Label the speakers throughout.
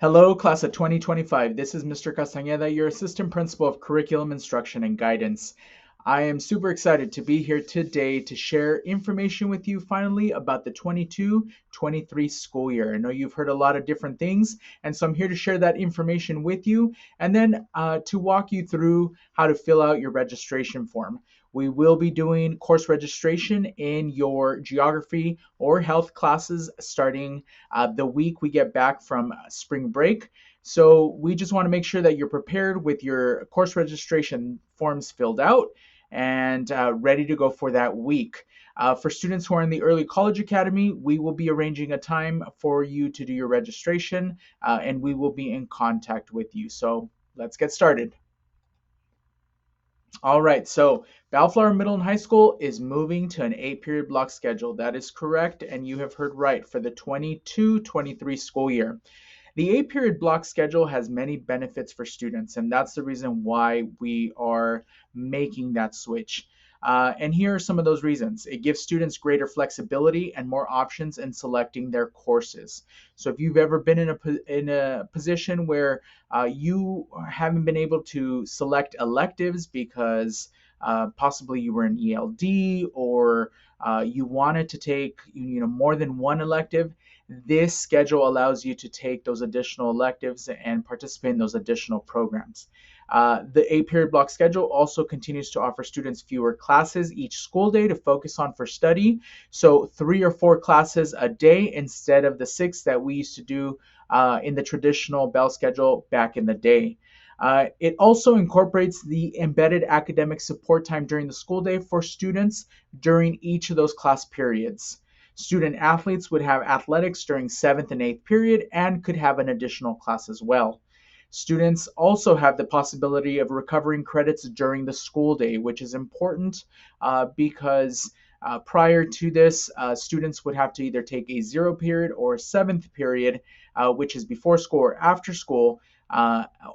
Speaker 1: Hello, class of 2025. This is Mr. Castañeda, your assistant principal of curriculum instruction and guidance. I am super excited to be here today to share information with you finally about the 22-23 school year. I know you've heard a lot of different things, and so I'm here to share that information with you and then to walk you through how to fill out your registration form. We will be doing course registration in your geography or health classes starting the week we get back from spring break. So we just want to make sure that you're prepared with your course registration forms filled out and ready to go for that week. For students who are in the Early College Academy, we will be arranging a time for you to do your registration and we will be in contact with you. So let's get started. All right, so Bellflower Middle and High School is moving to an 8 period block schedule. That is correct, and you have heard right for the 22-23 school year. The 8 period block schedule has many benefits for students, and that's the reason why we are making that switch. And here are some of those reasons. It gives students greater flexibility and more options in selecting their courses. So if you've ever been in a position where you haven't been able to select electives because possibly you were in ELD or you wanted to take more than one elective, this schedule allows you to take those additional electives and participate in those additional programs. The 8 period block schedule also continues to offer students fewer classes each school day to focus on for study. So 3 or 4 classes a day instead of the 6 that we used to do in the traditional Bell schedule back in the day. It also incorporates the embedded academic support time during the school day for students during each of those class periods. Student athletes would have athletics during 7th and 8th period and could have an additional class as well. Students also have the possibility of recovering credits during the school day, which is important because prior to this, students would have to either take a 0 period or a 7th period, which is before school or after school,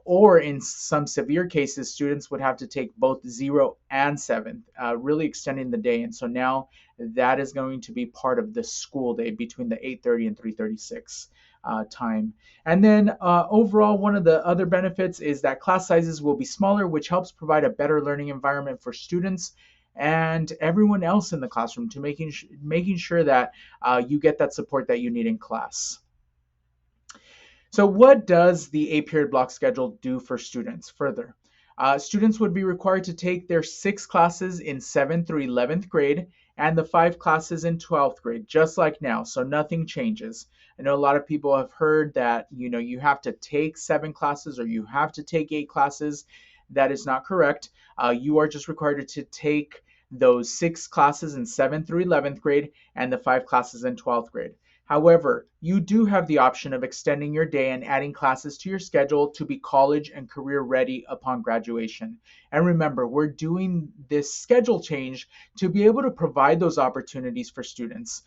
Speaker 1: or in some severe cases, students would have to take both 0 and 7th, really extending the day. And so now that is going to be part of the school day between the 8:30 and 3:36 time. And then overall, one of the other benefits is that class sizes will be smaller, which helps provide a better learning environment for students and everyone else in the classroom to making sure that you get that support that you need in class. So what does the 8 period block schedule do for students further? Students would be required to take their 6 classes in 7th through 11th grade and the 5 classes in 12th grade, just like now. So nothing changes. I know a lot of people have heard that, you have to take 7 classes or you have to take 8 classes. That is not correct. You are just required to take those 6 classes in 7th through 11th grade and the 5 classes in 12th grade. However, you do have the option of extending your day and adding classes to your schedule to be college and career ready upon graduation. And remember, we're doing this schedule change to be able to provide those opportunities for students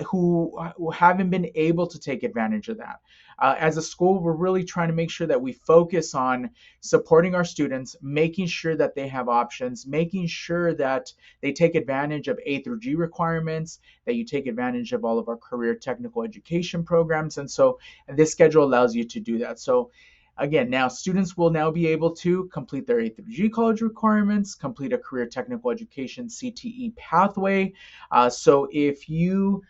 Speaker 1: who haven't been able to take advantage of that. As a school, we're really trying to make sure that we focus on supporting our students, making sure that they have options, making sure that they take advantage of A through G requirements, that you take advantage of all of our career technical education programs. And so this schedule allows you to do that. So again, now students will now be able to complete their A through G college requirements, complete a career technical education CTE pathway. So if you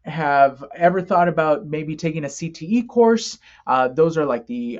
Speaker 1: have ever thought about maybe taking a CTE course, those are like the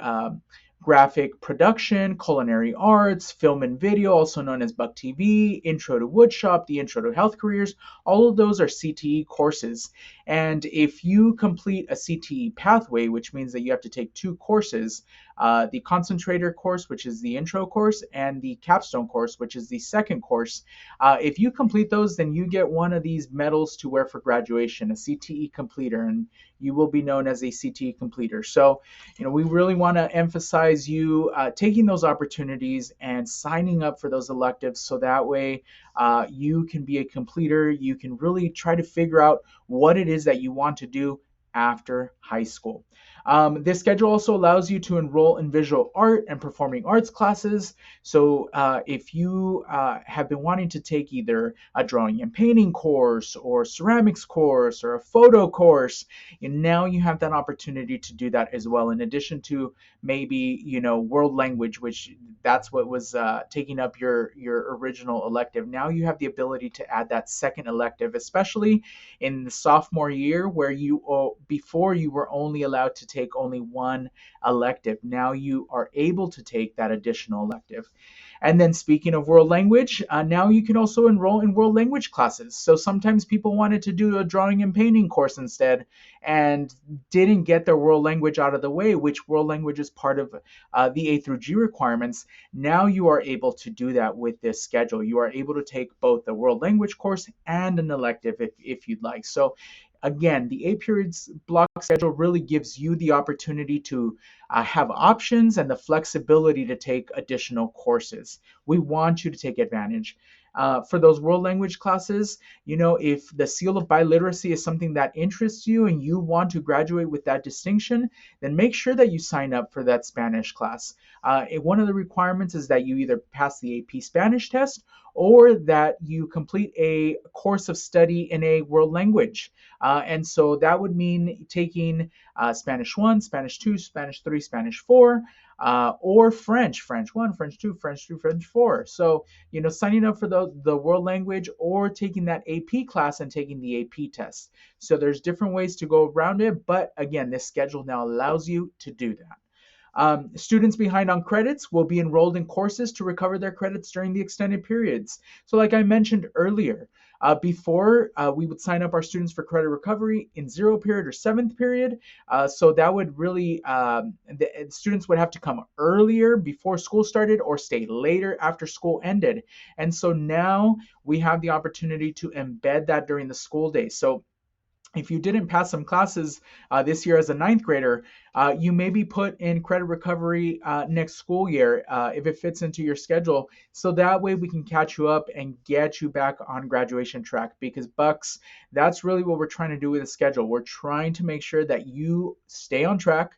Speaker 1: graphic production, culinary arts, film and video, also known as Buck TV, Intro to Woodshop, the Intro to Health Careers. All of those are CTE courses. And if you complete a CTE pathway, which means that you have to take 2 courses, the concentrator course, which is the intro course, and the capstone course, which is the second course. If you complete those, then you get one of these medals to wear for graduation, a CTE completer, and you will be known as a CTE completer. So, we really want to emphasize you taking those opportunities and signing up for those electives so that way you can be a completer. You can really try to figure out what it is that you want to do after high school. This schedule also allows you to enroll in visual art and performing arts classes. So if you have been wanting to take either a drawing and painting course or ceramics course or a photo course, and now you have that opportunity to do that as well, in addition to maybe world language, which that's what was taking up your original elective. Now you have the ability to add that second elective, especially in the sophomore year, where before you were only allowed to take only one elective. Now you are able to take that additional elective. And then speaking of world language, now you can also enroll in world language classes. So sometimes people wanted to do a drawing and painting course instead and didn't get their world language out of the way, which world language is part of the A through G requirements. Now you are able to do that with this schedule. You are able to take both the world language course and an elective if you'd like. So again, the 8 periods block schedule really gives you the opportunity to have options and the flexibility to take additional courses. We want you to take advantage. For those world language classes, if the seal of biliteracy is something that interests you and you want to graduate with that distinction, then make sure that you sign up for that Spanish class. One of the requirements is that you either pass the AP Spanish test or that you complete a course of study in a world language. And so that would mean taking Spanish 1, Spanish 2, Spanish 3, Spanish 4, or French 1, French 2, French 3, French 4. So, signing up for the world language or taking that AP class and taking the AP test. So there's different ways to go around it. But again, this schedule now allows you to do that. Students behind on credits will be enrolled in courses to recover their credits during the extended periods. So like I mentioned earlier, before we would sign up our students for credit recovery in 0 period or 7th period. So that would really, the students would have to come earlier before school started or stay later after school ended. And so now we have the opportunity to embed that during the school day. So if you didn't pass some classes this year as a 9th grader, you may be put in credit recovery next school year if it fits into your schedule. So that way we can catch you up and get you back on graduation track. Because Bucks, that's really what we're trying to do with the schedule. We're trying to make sure that you stay on track,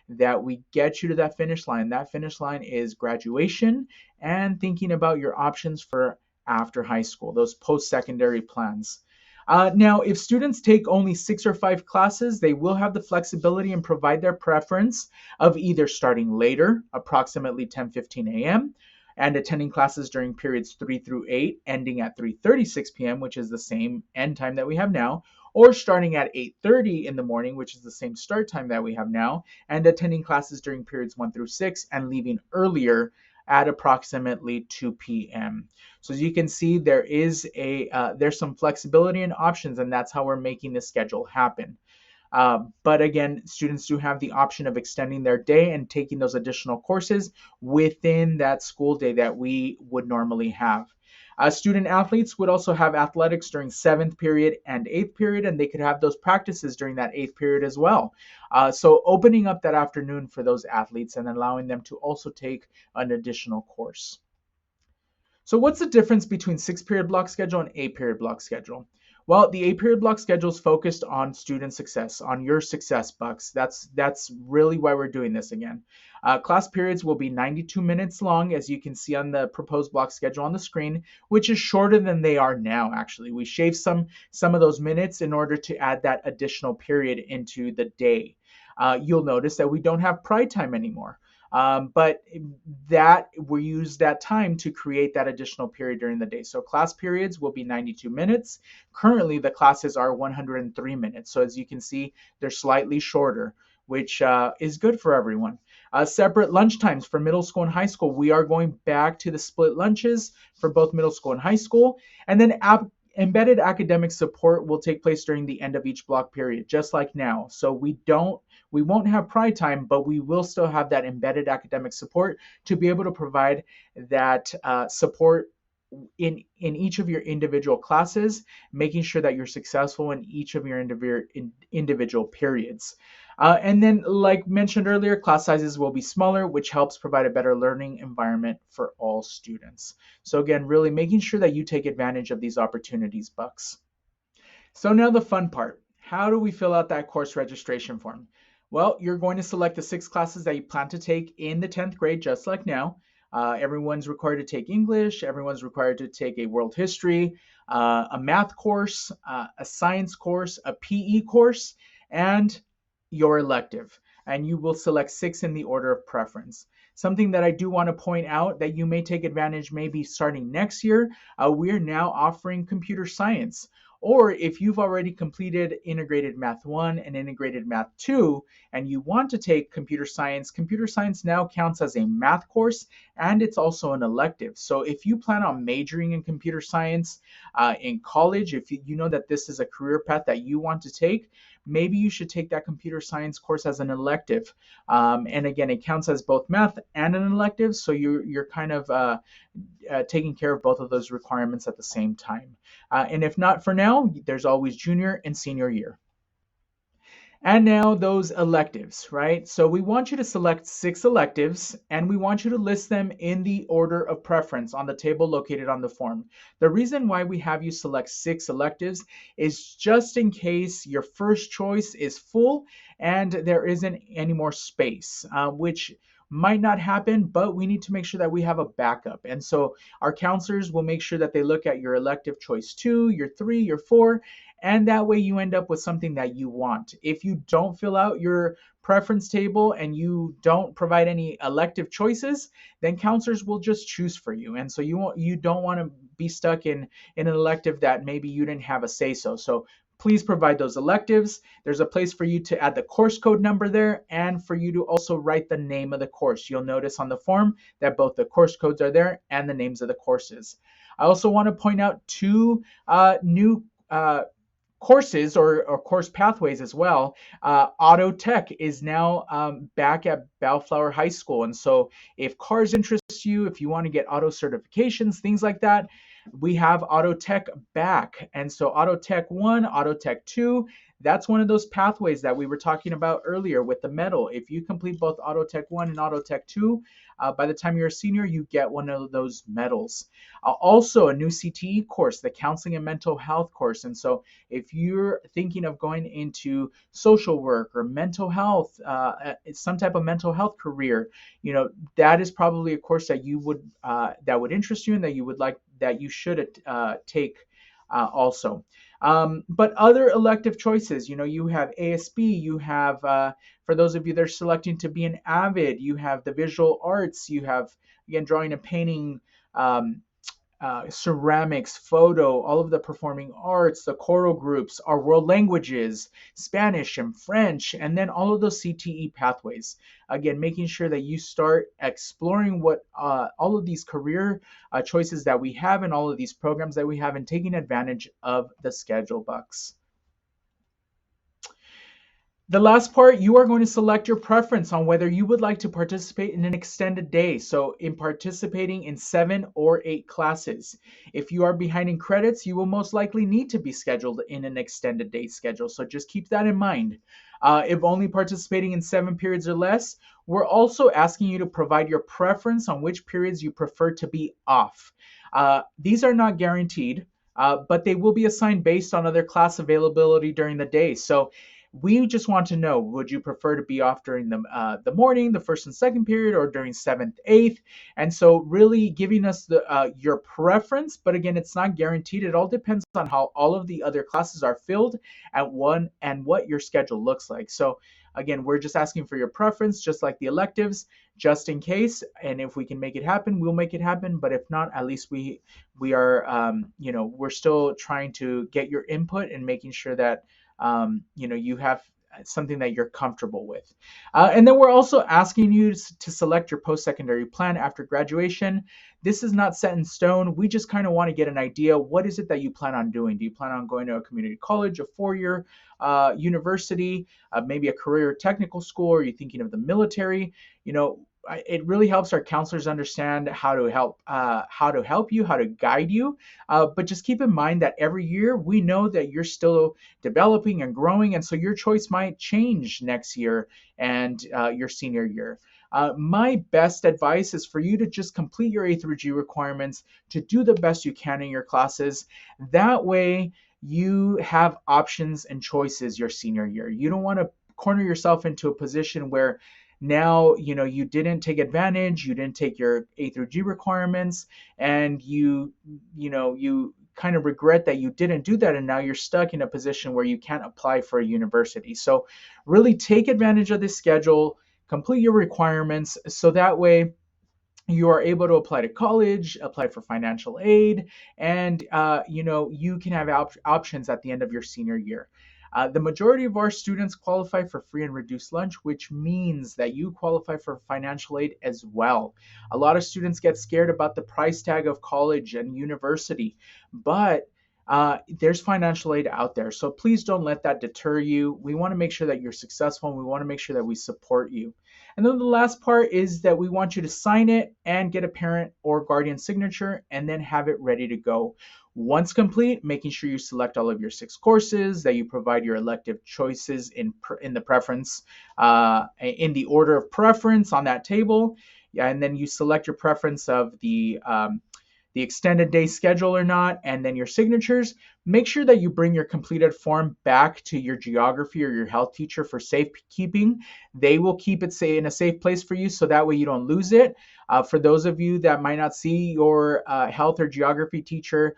Speaker 1: that we get you to that finish line. That finish line is graduation and thinking about your options for after high school, those post-secondary plans. Now, if students take only 6 or 5 classes, they will have the flexibility and provide their preference of either starting later, approximately 10:15 a.m., and attending classes during periods 3 through 8, ending at 3:36 p.m., which is the same end time that we have now, or starting at 8:30 in the morning, which is the same start time that we have now, and attending classes during periods 1 through 6 and leaving earlier at approximately 2 p.m. So as you can see, there's some flexibility and options, and that's how we're making this schedule happen. But again, students do have the option of extending their day and taking those additional courses within that school day that we would normally have. Student athletes would also have athletics during 7th period and 8th period, and they could have those practices during that 8th period as well. So opening up that afternoon for those athletes and allowing them to also take an additional course. So what's the difference between 6-period block schedule and 8-period block schedule? Well, the 8-period block schedule is focused on student success, on your success, Bucks. That's really why we're doing this again. Class periods will be 92 minutes long, as you can see on the proposed block schedule on the screen, which is shorter than they are now, actually. We shaved some of those minutes in order to add that additional period into the day. You'll notice that we don't have pride time anymore. But that we use that time to create that additional period during the day. So class periods will be 92 minutes. Currently, the classes are 103 minutes. So as you can see, they're slightly shorter, which is good for everyone. Separate lunch times for middle school and high school. We are going back to the split lunches for both middle school and high school. And then embedded academic support will take place during the end of each block period, just like now. So we won't have pride time, but we will still have that embedded academic support to be able to provide that support in each of your individual classes, making sure that you're successful in each of your individual periods. And then, like mentioned earlier, class sizes will be smaller, which helps provide a better learning environment for all students. So again, really making sure that you take advantage of these opportunities, Bucks. So now the fun part. How do we fill out that course registration form? Well, you're going to select the 6 classes that you plan to take in the 10th grade, just like now. Everyone's required to take English, everyone's required to take a world history, a math course, a science course, a PE course, and your elective. And you will select 6 in the order of preference. Something that I do want to point out that you may take advantage maybe starting next year, we're now offering computer science. Or if you've already completed Integrated Math 1 and Integrated Math 2, and you want to take computer science now counts as a math course and it's also an elective. So if you plan on majoring in computer science in college, if you know that this is a career path that you want to take, maybe you should take that computer science course as an elective. And again, it counts as both math and an elective, so you're kind of taking care of both of those requirements at the same time. And if not for now, there's always junior and senior year. And now those electives, right? So we want you to select 6 electives and we want you to list them in the order of preference on the table located on the form. The reason why we have you select 6 electives is just in case your first choice is full and there isn't any more space, which might not happen, but we need to make sure that we have a backup. And so our counselors will make sure that they look at your elective choice 2, your 3, your 4, and that way you end up with something that you want. If you don't fill out your preference table and you don't provide any elective choices, then counselors will just choose for you. And so you don't want to be stuck in an elective that maybe you didn't have a say so. So please provide those electives. There's a place for you to add the course code number there and for you to also write the name of the course. You'll notice on the form that both the course codes are there and the names of the courses. I also want to point out 2 new courses or course pathways as well. Auto Tech is now back at Bellflower High School. And so if cars interest you, if you want to get auto certifications, things like that, we have Auto Tech back. And so Auto Tech 1, Auto Tech 2, that's one of those pathways that we were talking about earlier with the medal. If you complete both Auto Tech 1 and Auto Tech 2, by the time you're a senior, you get one of those medals. Also, a new CTE course, the Counseling and Mental Health course. And so if you're thinking of going into social work or mental health, some type of mental health career, that is probably a course that you would that would interest you and that you would like that you should take also. But other elective choices, you have ASB, you have, for those of you that are selecting to be an AVID, you have the visual arts, you have, again, drawing and painting, ceramics, photo, all of the performing arts, the choral groups, our world languages, Spanish and French, and then all of those CTE pathways. Again, making sure that you start exploring what all of these career choices that we have and all of these programs that we have and taking advantage of the schedule bucks. The last part, you are going to select your preference on whether you would like to participate in an extended day. So in participating in 7 or 8 classes. If you are behind in credits, you will most likely need to be scheduled in an extended day schedule. So just keep that in mind. If only participating in 7 periods or less, we're also asking you to provide your preference on which periods you prefer to be off. These are not guaranteed, but they will be assigned based on other class availability during the day. So we just want to know, would you prefer to be off during the morning, the first and second period, or during 7th, 8th? And so really giving us your preference, but again, it's not guaranteed. It all depends on how all of the other classes are filled at one and what your schedule looks like. So again, we're just asking for your preference, just like the electives, just in case. And if we can make it happen, we'll make it happen. But if not, at least we are, we're still trying to get your input and making sure that you have something that you're comfortable with. And then we're also asking you to select your post-secondary plan after graduation. This is not set in stone. We just kind of want to get an idea. What is it that you plan on doing? Do you plan on going to a community college, a 4-year university, maybe a career or technical school? Are you thinking of the military? It really helps our counselors understand how to help you, how to guide you. But just keep in mind that every year we know that you're still developing and growing, and so your choice might change next year and your senior year. My best advice is for you to just complete your A through G requirements, to do the best you can in your classes. That way you have options and choices your senior year. You don't want to corner yourself into a position where now you didn't take advantage, you didn't take your A through G requirements, and you kind of regret that you didn't do that, and now you're stuck in a position where you can't apply for a university. So really take advantage of this schedule, complete your requirements, so that way you are able to apply to college, apply for financial aid, and you can have options at the end of your senior year. The majority of our students qualify for free and reduced lunch, which means that you qualify for financial aid as well. A lot of students get scared about the price tag of college and university, but there's financial aid out there. So please don't let that deter you. We want to make sure that you're successful, and we want to make sure that we support you. And then the last part is that we want you to sign it and get a parent or guardian signature and then have it ready to go. Once complete, making sure you select all of your 6 courses, that you provide your elective choices in the preference, in the order of preference on that table. Yeah, and then you select your preference of the extended day schedule or not, and then your signatures. Make sure that you bring your completed form back to your geography or your health teacher for safekeeping. They will keep it in a safe place for you, so that way you don't lose it. For those of you that might not see your health or geography teacher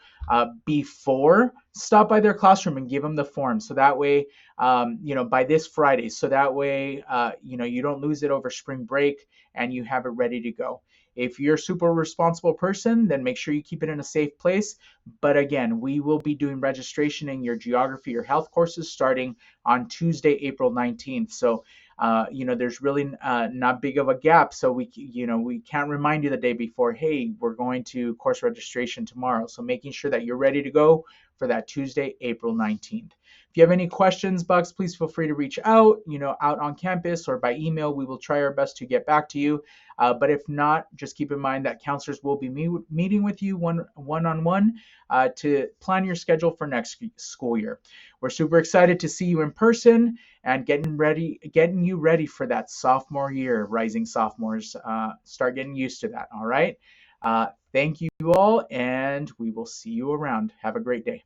Speaker 1: before, stop by their classroom and give them the form. So that way, by this Friday, so that way, you don't lose it over spring break and you have it ready to go. If you're a super responsible person, then make sure you keep it in a safe place. But again, we will be doing registration in your geography or health courses starting on Tuesday, April 19th. So, there's really not big of a gap. So we can't remind you the day before, hey, we're going to course registration tomorrow. So making sure that you're ready to go for that Tuesday, April 19th. If you have any questions, Bucks, please feel free to reach out, out on campus or by email. We will try our best to get back to you. But if not, just keep in mind that counselors will be meeting with you one-on-one to plan your schedule for next school year. We're super excited to see you in person and getting you ready for that sophomore year. Rising sophomores, start getting used to that. All right. Thank you all, and we will see you around. Have a great day.